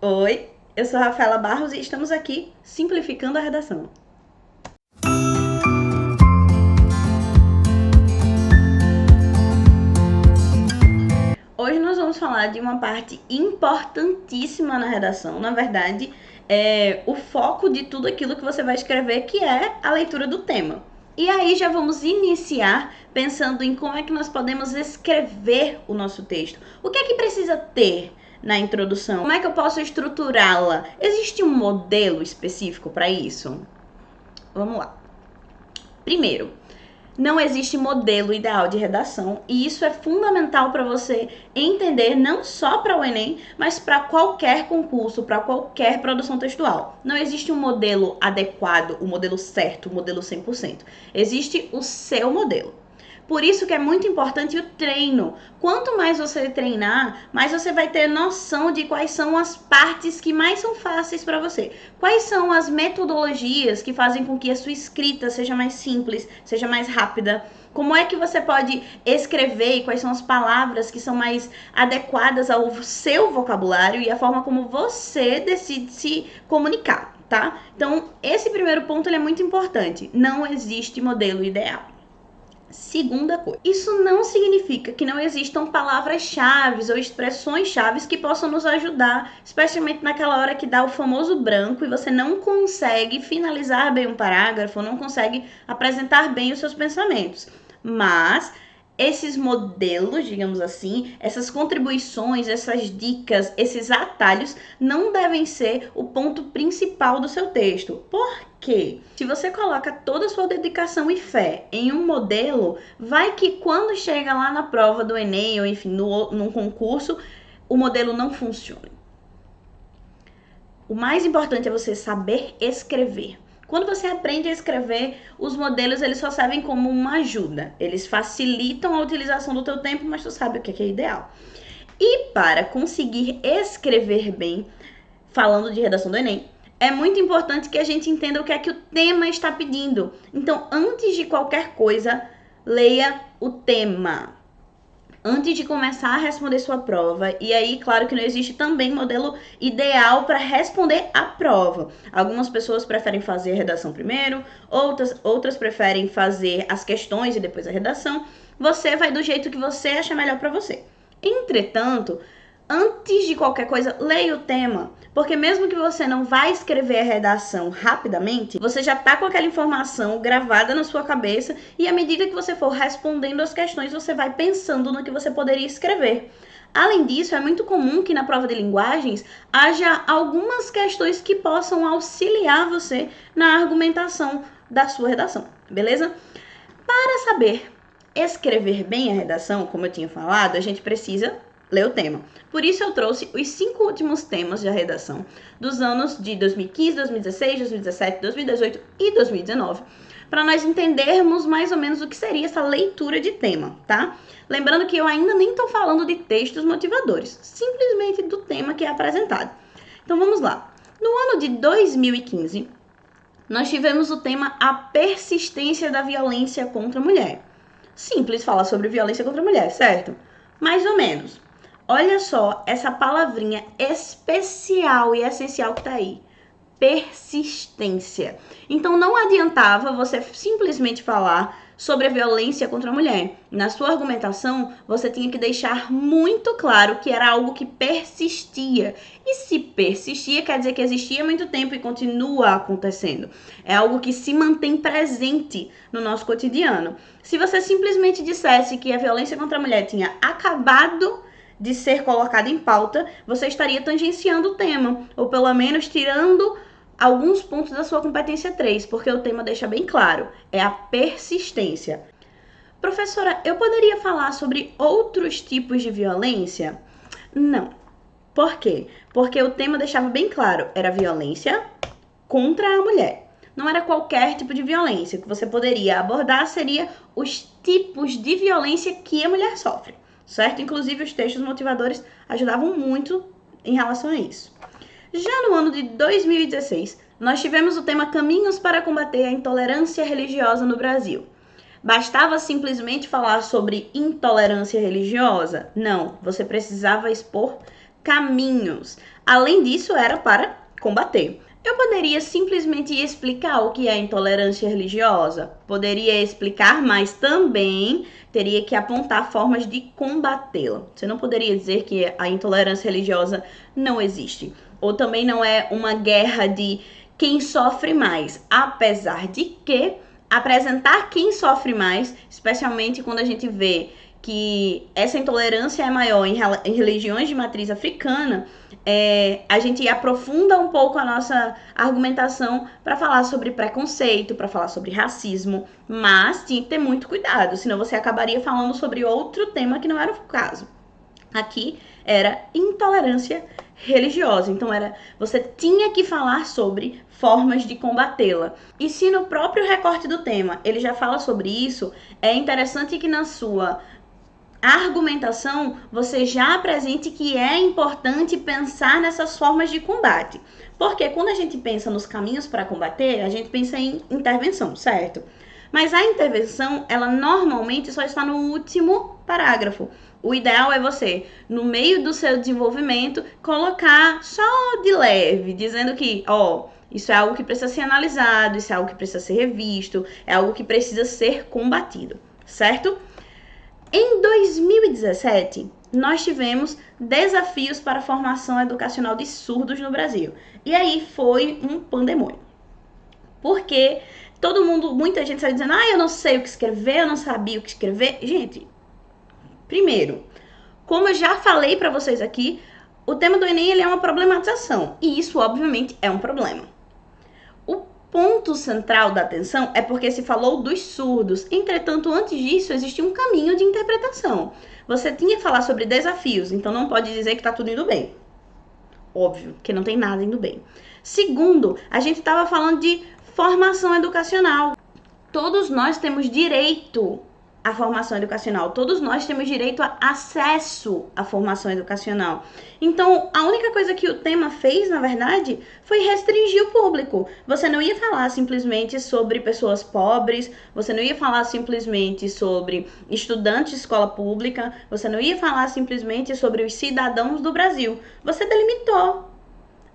Oi, eu sou Rafaela Barros e estamos aqui simplificando a redação. Hoje nós vamos falar de uma parte importantíssima na redação, na verdade, é o foco de tudo aquilo que você vai escrever, que é a leitura do tema. E aí já vamos iniciar pensando em como é que nós podemos escrever o nosso texto. O que é que precisa ter na introdução? Como é que eu posso estruturá-la? Existe um modelo específico para isso? Vamos lá. Primeiro, não existe modelo ideal de redação e isso é fundamental para você entender não só para o Enem, mas para qualquer concurso, para qualquer produção textual. Não existe um modelo adequado, o modelo certo, o modelo 100%. Existe o seu modelo. Por isso que é muito importante o treino. Quanto mais você treinar, mais você vai ter noção de quais são as partes que mais são fáceis para você. Quais são as metodologias que fazem com que a sua escrita seja mais simples, seja mais rápida. Como é que você pode escrever e quais são as palavras que são mais adequadas ao seu vocabulário e a forma como você decide se comunicar, tá? Então, esse primeiro ponto ele é muito importante. Não existe modelo ideal. Segunda coisa, isso não significa que não existam palavras-chave ou expressões-chave que possam nos ajudar, especialmente naquela hora que dá o famoso branco e você não consegue finalizar bem um parágrafo, não consegue apresentar bem os seus pensamentos. Mas esses modelos, digamos assim, essas contribuições, essas dicas, esses atalhos não devem ser o ponto principal do seu texto. Por quê? Se você coloca toda a sua dedicação e fé em um modelo, vai que quando chega lá na prova do Enem, ou enfim, num concurso, o modelo não funcione. O mais importante é você saber escrever. Quando você aprende a escrever, os modelos eles só servem como uma ajuda. Eles facilitam a utilização do teu tempo, mas tu sabe o que é ideal. E para conseguir escrever bem, falando de redação do Enem, é muito importante que a gente entenda o que é que o tema está pedindo. Então, antes de qualquer coisa, leia o tema. Antes de começar a responder sua prova, e aí, claro que não existe também modelo ideal para responder a prova. Algumas pessoas preferem fazer a redação primeiro, outras preferem fazer as questões e depois a redação. Você vai do jeito que você acha melhor para você. Entretanto, antes de qualquer coisa, leia o tema, porque mesmo que você não vá escrever a redação rapidamente, você já está com aquela informação gravada na sua cabeça e à medida que você for respondendo as questões, você vai pensando no que você poderia escrever. Além disso, é muito comum que na prova de linguagens haja algumas questões que possam auxiliar você na argumentação da sua redação, beleza? Para saber escrever bem a redação, como eu tinha falado, a gente precisa ler o tema. Por isso eu trouxe os 5 últimos temas de redação dos anos de 2015, 2016, 2017, 2018 e 2019, para nós entendermos mais ou menos o que seria essa leitura de tema, tá? Lembrando que eu ainda nem estou falando de textos motivadores, simplesmente do tema que é apresentado. Então vamos lá. No ano de 2015, nós tivemos o tema A Persistência da Violência contra a Mulher. Simples falar sobre violência contra a mulher, certo? Mais ou menos. Olha só essa palavrinha especial e essencial que tá aí. Persistência. Então não adiantava você simplesmente falar sobre a violência contra a mulher. Na sua argumentação, você tinha que deixar muito claro que era algo que persistia. E se persistia, quer dizer que existia há muito tempo e continua acontecendo. É algo que se mantém presente no nosso cotidiano. Se você simplesmente dissesse que a violência contra a mulher tinha acabado de ser colocada em pauta, você estaria tangenciando o tema, ou pelo menos tirando alguns pontos da sua competência 3, porque o tema deixa bem claro, é a persistência. Professora, eu poderia falar sobre outros tipos de violência? Não. Por quê? Porque o tema deixava bem claro, era violência contra a mulher. Não era qualquer tipo de violência. O que você poderia abordar seria os tipos de violência que a mulher sofre, certo? Inclusive, os textos motivadores ajudavam muito em relação a isso. Já no ano de 2016, nós tivemos o tema Caminhos para combater a intolerância religiosa no Brasil. Bastava simplesmente falar sobre intolerância religiosa? Não, você precisava expor caminhos. Além disso, era para combater. Eu poderia simplesmente explicar o que é intolerância religiosa? Poderia explicar, mas também teria que apontar formas de combatê-la. Você não poderia dizer que a intolerância religiosa não existe. Ou também não é uma guerra de quem sofre mais. Apesar de que apresentar quem sofre mais, especialmente quando a gente vê que essa intolerância é maior em religiões de matriz africana, a gente aprofunda um pouco a nossa argumentação para falar sobre preconceito, para falar sobre racismo, mas tinha que ter muito cuidado, senão você acabaria falando sobre outro tema que não era o caso. Aqui era intolerância religiosa, então você tinha que falar sobre formas de combatê-la. E se no próprio recorte do tema ele já fala sobre isso, é interessante que na sua argumentação você já apresente que é importante pensar nessas formas de combate. Porque quando a gente pensa nos caminhos para combater, a gente pensa em intervenção, certo? Mas a intervenção, ela normalmente só está no último parágrafo. O ideal é você, no meio do seu desenvolvimento, colocar só de leve, dizendo que, isso é algo que precisa ser analisado, isso é algo que precisa ser revisto, é algo que precisa ser combatido, certo? Em 2017, nós tivemos desafios para a formação educacional de surdos no Brasil. E aí foi um pandemônio. Porque muita gente sai dizendo, eu não sei o que escrever, eu não sabia o que escrever. Gente, primeiro, como eu já falei para vocês aqui, o tema do Enem ele é uma problematização. E isso, obviamente, é um problema. O ponto central da atenção é porque se falou dos surdos. Entretanto, antes disso, existia um caminho de interpretação. Você tinha que falar sobre desafios, então não pode dizer que está tudo indo bem. Óbvio que não tem nada indo bem. Segundo, a gente estava falando de formação educacional. Todos nós temos direito à formação educacional. Todos nós temos direito a acesso à formação educacional. Então, a única coisa que o tema fez, na verdade, foi restringir o público. Você não ia falar simplesmente sobre pessoas pobres, você não ia falar simplesmente sobre estudantes de escola pública, você não ia falar simplesmente sobre os cidadãos do Brasil. Você delimitou.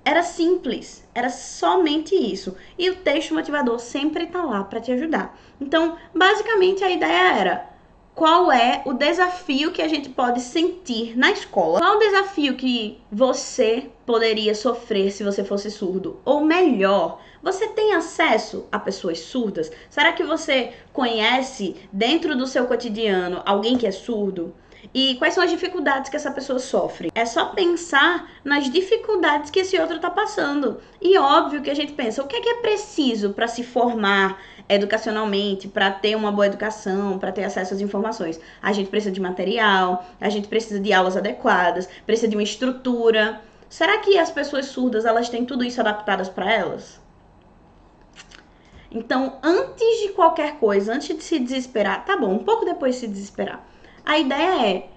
Era simples, era somente isso. E o texto motivador sempre está lá para te ajudar. Então, basicamente, a ideia era: qual é o desafio que a gente pode sentir na escola? Qual o desafio que você poderia sofrer se você fosse surdo? Ou melhor, você tem acesso a pessoas surdas? Será que você conhece, dentro do seu cotidiano, alguém que é surdo? E quais são as dificuldades que essa pessoa sofre? É só pensar nas dificuldades que esse outro está passando. E óbvio que a gente pensa, o que é preciso para se formar educacionalmente, para ter uma boa educação, para ter acesso às informações? A gente precisa de material, a gente precisa de aulas adequadas, precisa de uma estrutura. Será que as pessoas surdas, elas têm tudo isso adaptadas para elas? Então, antes de qualquer coisa, antes de se desesperar, tá bom, um pouco depois de se desesperar, a ideia é,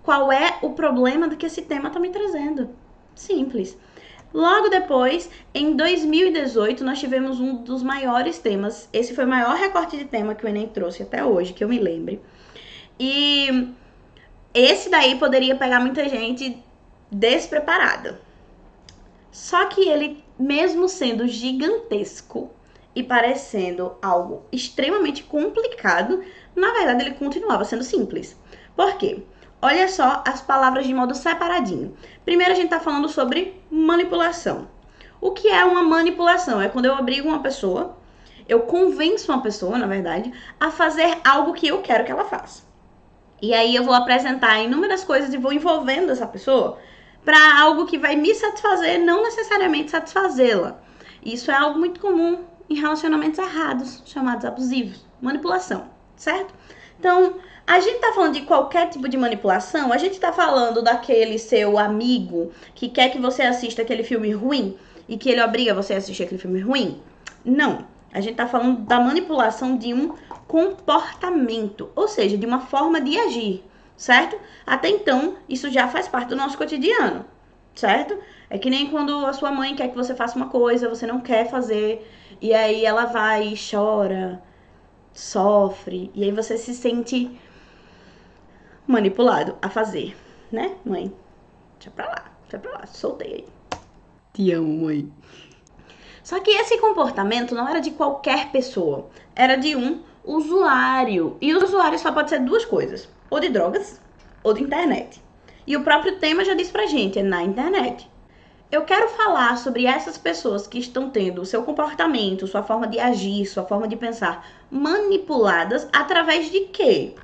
qual é o problema do que esse tema está me trazendo? Simples. Logo depois, em 2018, nós tivemos um dos maiores temas. Esse foi o maior recorte de tema que o Enem trouxe até hoje, que eu me lembre. E esse daí poderia pegar muita gente despreparada. Só que ele, mesmo sendo gigantesco e parecendo algo extremamente complicado, na verdade ele continuava sendo simples. Por quê? Olha só as palavras de modo separadinho. Primeiro a gente está falando sobre manipulação. O que é uma manipulação? É quando eu obrigo uma pessoa, eu convenço uma pessoa, na verdade, a fazer algo que eu quero que ela faça. E aí eu vou apresentar inúmeras coisas e vou envolvendo essa pessoa para algo que vai me satisfazer, não necessariamente satisfazê-la. Isso é algo muito comum em relacionamentos errados, chamados abusivos. Manipulação, certo? Então, a gente tá falando de qualquer tipo de manipulação, a gente tá falando daquele seu amigo que quer que você assista aquele filme ruim e que ele obriga você a assistir aquele filme ruim? Não. A gente tá falando da manipulação de um comportamento, ou seja, de uma forma de agir, certo? Até então, isso já faz parte do nosso cotidiano, certo? É que nem quando a sua mãe quer que você faça uma coisa, você não quer fazer, e aí ela vai e chora, sofre, e aí você se sente manipulado a fazer, né, mãe? Deixa pra lá. Foi pra lá, soltei aí. Te amo, mãe. Só que esse comportamento não era de qualquer pessoa. Era de um usuário. E o usuário só pode ser duas coisas. Ou de drogas, ou de internet. E o próprio tema já diz pra gente, é na internet. Eu quero falar sobre essas pessoas que estão tendo o seu comportamento, sua forma de agir, sua forma de pensar manipuladas através de quê?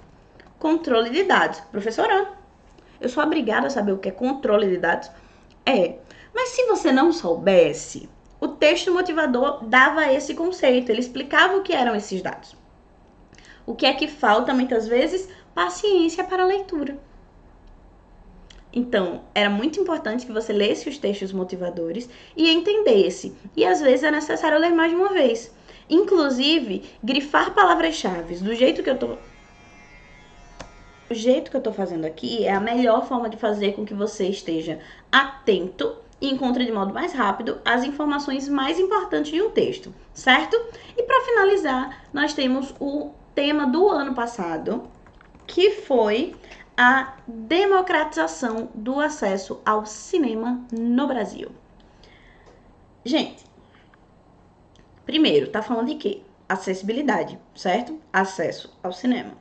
Controle de dados. Professora, eu sou obrigada a saber o que é controle de dados? É. Mas se você não soubesse, o texto motivador dava esse conceito, ele explicava o que eram esses dados. O que é que falta muitas vezes? Paciência para a leitura. Então, era muito importante que você lesse os textos motivadores e entendesse. E às vezes é necessário ler mais de uma vez. Inclusive, grifar palavras-chave do jeito que eu tô fazendo aqui é a melhor forma de fazer com que você esteja atento e encontre de modo mais rápido as informações mais importantes de um texto, certo? E para finalizar, nós temos o tema do ano passado, que foi a democratização do acesso ao cinema no Brasil. Gente, primeiro, tá falando de quê? Acessibilidade, certo? Acesso ao cinema.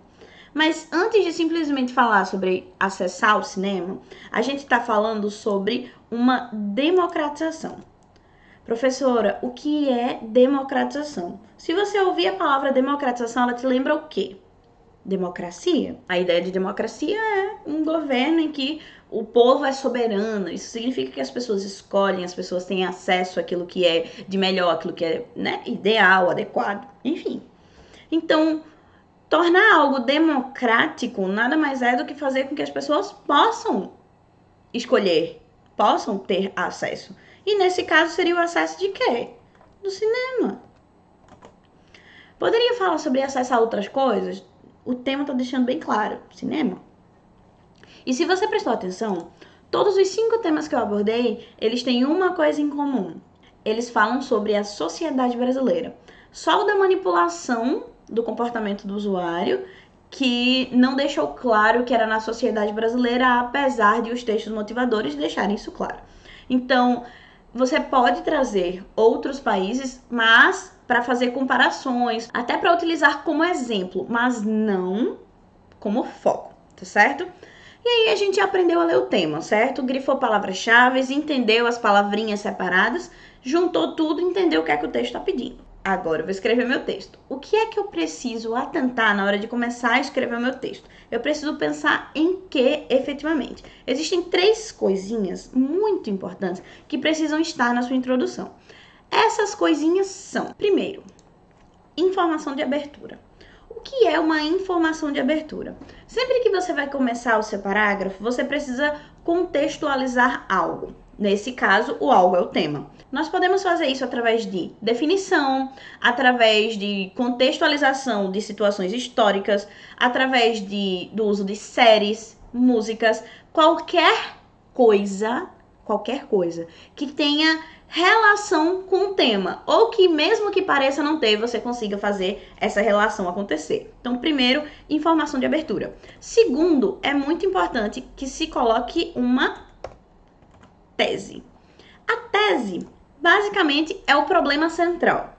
Mas antes de simplesmente falar sobre acessar o cinema, a gente está falando sobre uma democratização. Professora, o que é democratização? Se você ouvir a palavra democratização, ela te lembra o quê? Democracia. A ideia de democracia é um governo em que o povo é soberano. Isso significa que as pessoas escolhem, as pessoas têm acesso àquilo que é de melhor, àquilo que é, né, ideal, adequado, enfim. Então, tornar algo democrático nada mais é do que fazer com que as pessoas possam escolher, possam ter acesso. E nesse caso seria o acesso de quê? Do cinema. Poderia falar sobre acesso a outras coisas? O tema está deixando bem claro, cinema. E se você prestou atenção, todos os 5 temas que eu abordei, eles têm uma coisa em comum. Eles falam sobre a sociedade brasileira. Só o da manipulação do comportamento do usuário, que não deixou claro que era na sociedade brasileira, apesar de os textos motivadores deixarem isso claro. Então, você pode trazer outros países, mas para fazer comparações, até para utilizar como exemplo, mas não como foco, tá certo? E aí a gente aprendeu a ler o tema, certo? Grifou palavras-chave, entendeu as palavrinhas separadas, juntou tudo e entendeu o que é que o texto está pedindo. Agora eu vou escrever meu texto. O que é que eu preciso atentar na hora de começar a escrever o meu texto? Eu preciso pensar em que efetivamente? Existem 3 coisinhas muito importantes que precisam estar na sua introdução. Essas coisinhas são, primeiro, informação de abertura. O que é uma informação de abertura? Sempre que você vai começar o seu parágrafo, você precisa contextualizar algo. Nesse caso, o algo é o tema. Nós podemos fazer isso através de definição, através de contextualização de situações históricas, através do uso de séries, músicas, qualquer coisa que tenha relação com o tema, ou que mesmo que pareça não ter, você consiga fazer essa relação acontecer. Então, primeiro, informação de abertura. Segundo, é muito importante que se coloque uma tese. A tese, basicamente, é o problema central.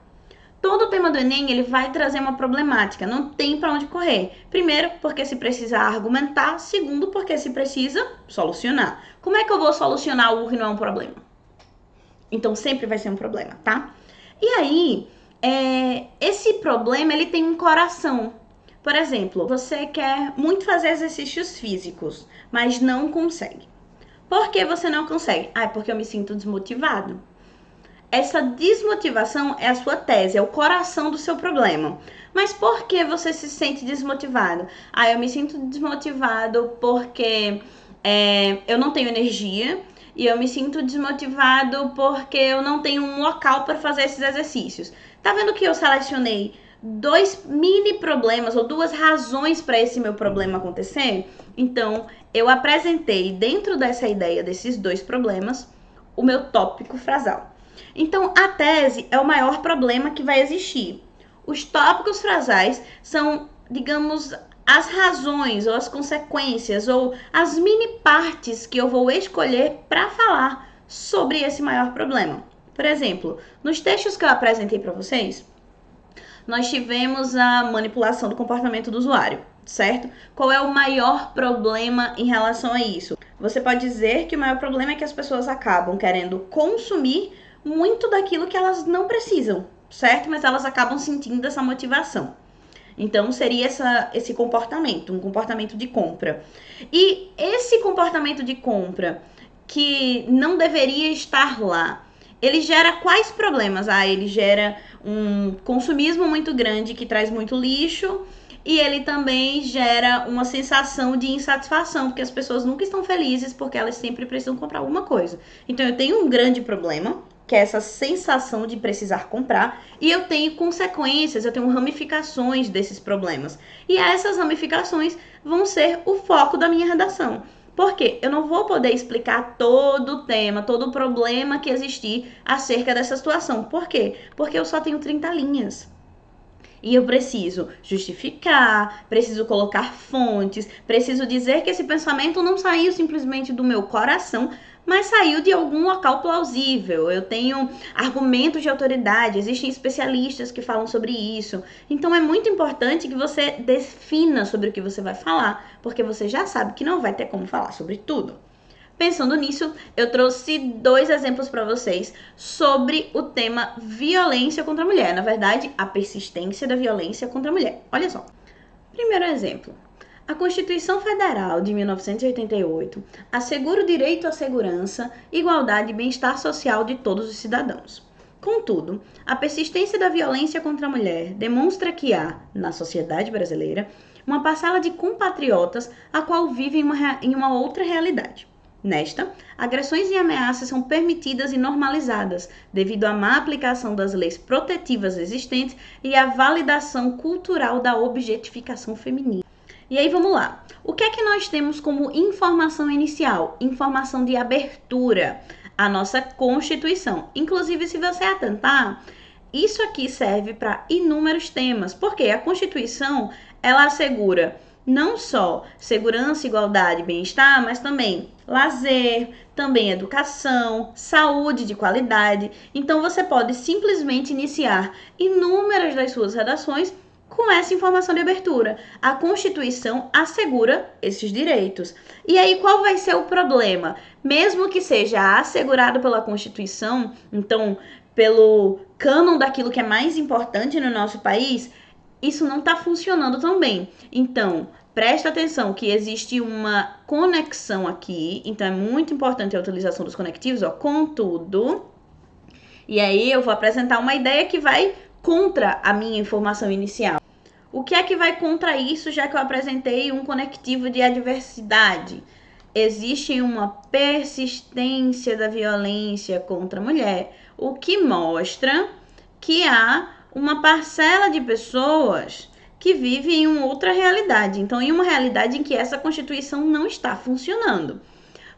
Todo o tema do Enem, ele vai trazer uma problemática, não tem para onde correr. Primeiro, porque se precisa argumentar. Segundo, porque se precisa solucionar. Como é que eu vou solucionar algo que não é um problema? Então, sempre vai ser um problema, tá? E aí, esse problema, ele tem um coração. Por exemplo, você quer muito fazer exercícios físicos, mas não consegue. Por que você não consegue? Ah, é porque eu me sinto desmotivado. Essa desmotivação é a sua tese, é o coração do seu problema. Mas por que você se sente desmotivado? Ah, eu me sinto desmotivado porque eu não tenho energia. E eu me sinto desmotivado porque eu não tenho um local para fazer esses exercícios. Tá vendo que eu selecionei 2 mini problemas ou 2 razões para esse meu problema acontecer? Então, eu apresentei dentro dessa ideia desses 2 problemas o meu tópico frasal. Então, a tese é o maior problema que vai existir. Os tópicos frasais são, digamos, as razões ou as consequências ou as mini partes que eu vou escolher para falar sobre esse maior problema. Por exemplo, nos textos que eu apresentei para vocês, nós tivemos a manipulação do comportamento do usuário, certo? Qual é o maior problema em relação a isso? Você pode dizer que o maior problema é que as pessoas acabam querendo consumir muito daquilo que elas não precisam, certo? Mas elas acabam sentindo essa motivação. Então, seria esse comportamento, um comportamento de compra. E esse comportamento de compra que não deveria estar lá, ele gera quais problemas? Ele gera um consumismo muito grande que traz muito lixo e ele também gera uma sensação de insatisfação, porque as pessoas nunca estão felizes porque elas sempre precisam comprar alguma coisa. Então, eu tenho um grande problema, que é essa sensação de precisar comprar, e eu tenho consequências, eu tenho ramificações desses problemas. E essas ramificações vão ser o foco da minha redação. Por quê? Eu não vou poder explicar todo o tema, todo o problema que existir acerca dessa situação. Por quê? Porque eu só tenho 30 linhas. E eu preciso justificar, preciso colocar fontes, preciso dizer que esse pensamento não saiu simplesmente do meu coração, mas saiu de algum local plausível. Eu tenho argumentos de autoridade, existem especialistas que falam sobre isso. Então é muito importante que você defina sobre o que você vai falar, porque você já sabe que não vai ter como falar sobre tudo. Pensando nisso, eu trouxe 2 exemplos para vocês sobre o tema violência contra a mulher. Na verdade, a persistência da violência contra a mulher. Olha só. Primeiro exemplo. A Constituição Federal de 1988 assegura o direito à segurança, igualdade e bem-estar social de todos os cidadãos. Contudo, a persistência da violência contra a mulher demonstra que há, na sociedade brasileira, uma parcela de compatriotas a qual vive em uma outra realidade. Nesta, agressões e ameaças são permitidas e normalizadas devido à má aplicação das leis protetivas existentes e à validação cultural da objetificação feminina. E aí vamos lá. O que é que nós temos como informação inicial? Informação de abertura à nossa Constituição. Inclusive, se você atentar, isso aqui serve para inúmeros temas, porque a Constituição, ela assegura não só segurança, igualdade e bem-estar, mas também lazer, também educação, saúde de qualidade. Então, você pode simplesmente iniciar inúmeras das suas redações com essa informação de abertura. A Constituição assegura esses direitos. E aí, qual vai ser o problema? Mesmo que seja assegurado pela Constituição, então, pelo cânon daquilo que é mais importante no nosso país, isso não está funcionando tão bem. Então, presta atenção que existe uma conexão aqui, então é muito importante a utilização dos conectivos, contudo. E aí eu vou apresentar uma ideia que vai contra a minha informação inicial. O que é que vai contra isso, já que eu apresentei um conectivo de adversidade? Existe uma persistência da violência contra a mulher, o que mostra que há uma parcela de pessoas que vive em uma outra realidade. Então, em uma realidade em que essa Constituição não está funcionando.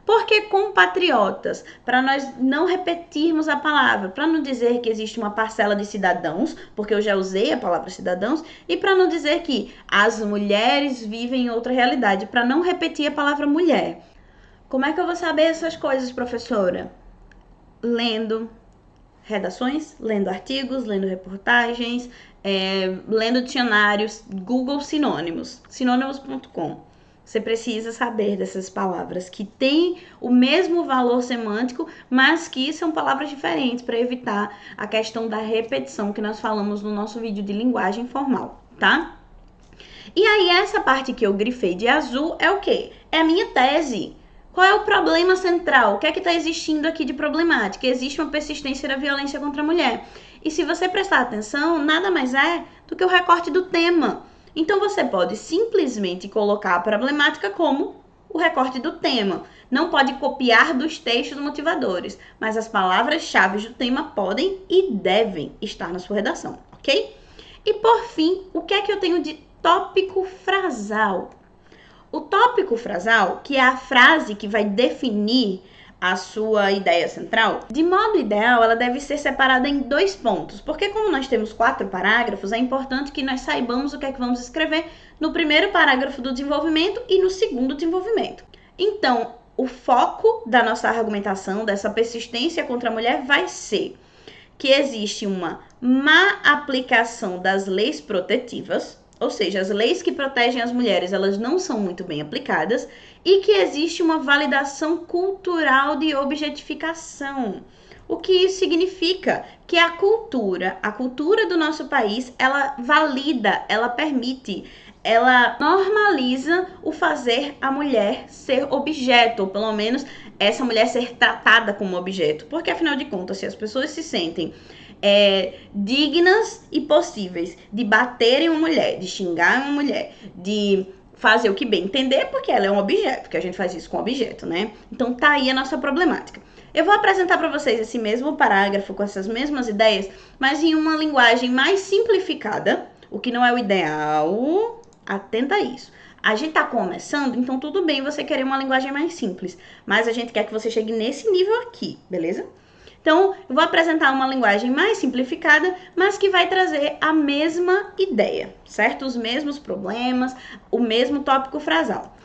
Porque compatriotas, para nós não repetirmos a palavra, para não dizer que existe uma parcela de cidadãos, porque eu já usei a palavra cidadãos, e para não dizer que as mulheres vivem em outra realidade, para não repetir a palavra mulher. Como é que eu vou saber essas coisas, professora? Lendo redações, lendo artigos, lendo reportagens, lendo dicionários, Google Sinônimos, sinônimos.com. Você precisa saber dessas palavras que têm o mesmo valor semântico, mas que são palavras diferentes para evitar a questão da repetição que nós falamos no nosso vídeo de linguagem formal, tá? E aí essa parte que eu grifei de azul é o quê? É a minha tese. Qual é o problema central? O que é que está existindo aqui de problemática? Existe uma persistência da violência contra a mulher. E se você prestar atenção, nada mais é do que o recorte do tema. Então, você pode simplesmente colocar a problemática como o recorte do tema. Não pode copiar dos textos motivadores, mas as palavras-chave do tema podem e devem estar na sua redação, ok? E, por fim, o que é que eu tenho de tópico frasal? O tópico frasal, que é a frase que vai definir a sua ideia central? De modo ideal, ela deve ser separada em 2 pontos, porque como nós temos 4 parágrafos, é importante que nós saibamos o que é que vamos escrever no primeiro parágrafo do desenvolvimento e no segundo desenvolvimento. Então, o foco da nossa argumentação, dessa persistência contra a mulher, vai ser que existe uma má aplicação das leis protetivas, ou seja, as leis que protegem as mulheres, elas não são muito bem aplicadas, e que existe uma validação cultural de objetificação. O que isso significa? Que a cultura do nosso país, ela valida, ela permite, ela normaliza o fazer a mulher ser objeto, ou pelo menos essa mulher ser tratada como objeto. Porque, afinal de contas, se as pessoas se sentem dignas e possíveis de bater em uma mulher, de xingar uma mulher, de fazer o que bem entender, porque ela é um objeto, que a gente faz isso com objeto, né? Então tá aí a nossa problemática. Eu vou apresentar para vocês esse mesmo parágrafo com essas mesmas ideias, mas em uma linguagem mais simplificada, o que não é o ideal. Atenta a isso. A gente tá começando, então tudo bem você querer uma linguagem mais simples, mas a gente quer que você chegue nesse nível aqui, beleza? Então, eu vou apresentar uma linguagem mais simplificada, mas que vai trazer a mesma ideia, certo? Os mesmos problemas, o mesmo tópico frasal.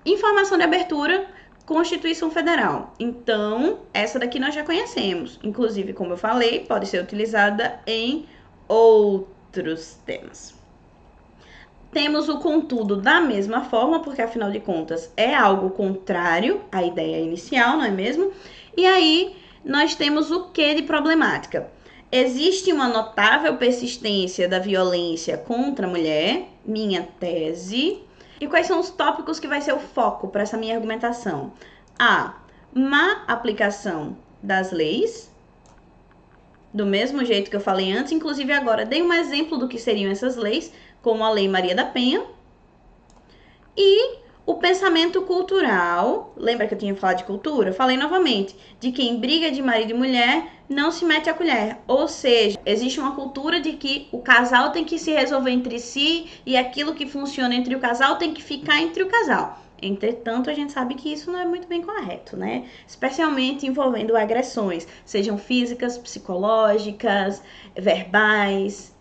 Informação de abertura, Constituição Federal. Então, essa daqui nós já conhecemos. Inclusive, como eu falei, pode ser utilizada em outros temas. Temos o contudo da mesma forma, porque afinal de contas é algo contrário à ideia inicial, não é mesmo? E aí nós temos o que de problemática? Existe uma notável persistência da violência contra a mulher, minha tese. E quais são os tópicos que vai ser o foco para essa minha argumentação? A má aplicação das leis, do mesmo jeito que eu falei antes, inclusive agora dei um exemplo do que seriam essas leis, como a Lei Maria da Penha, e o pensamento cultural. Lembra que eu tinha falado de cultura? Falei novamente, de que em briga de marido e mulher não se mete a colher, ou seja, existe uma cultura de que o casal tem que se resolver entre si e aquilo que funciona entre o casal tem que ficar entre o casal. Entretanto, a gente sabe que isso não é muito bem correto, né? Especialmente envolvendo agressões, sejam físicas, psicológicas, verbais,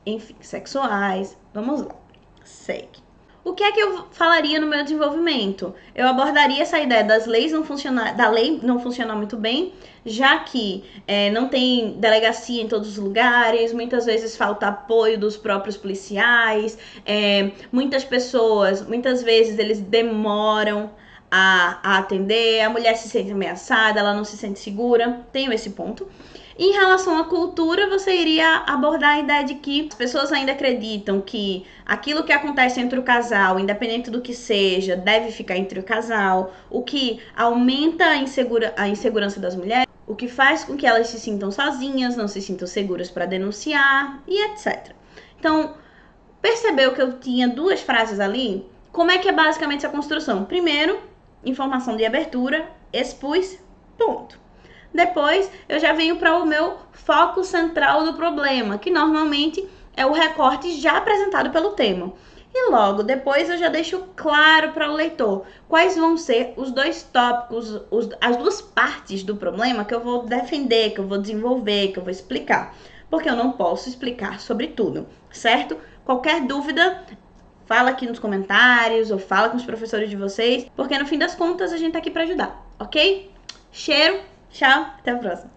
enfim, sexuais. Vamos lá, segue. O que é que eu falaria no meu desenvolvimento? Eu abordaria essa ideia das leis não funcionar, da lei não funcionar muito bem, já que não tem delegacia em todos os lugares, muitas vezes falta apoio dos próprios policiais, muitas vezes eles demoram a atender, a mulher se sente ameaçada, ela não se sente segura, tenho esse ponto. Em relação à cultura, você iria abordar a ideia de que as pessoas ainda acreditam que aquilo que acontece entre o casal, independente do que seja, deve ficar entre o casal, o que aumenta a insegurança das mulheres, o que faz com que elas se sintam sozinhas, não se sintam seguras para denunciar e etc. Então, percebeu que eu tinha 2 frases ali? Como é que é basicamente essa construção? Primeiro, informação de abertura, expus, ponto. Depois, eu já venho para o meu foco central do problema, que normalmente é o recorte já apresentado pelo tema. E logo depois eu já deixo claro para o leitor quais vão ser os 2 tópicos, as 2 partes do problema que eu vou defender, que eu vou desenvolver, que eu vou explicar. Porque eu não posso explicar sobre tudo, certo? Qualquer dúvida, fala aqui nos comentários ou fala com os professores de vocês, porque no fim das contas a gente tá aqui para ajudar, ok? Cheiro! Tchau, até a próxima.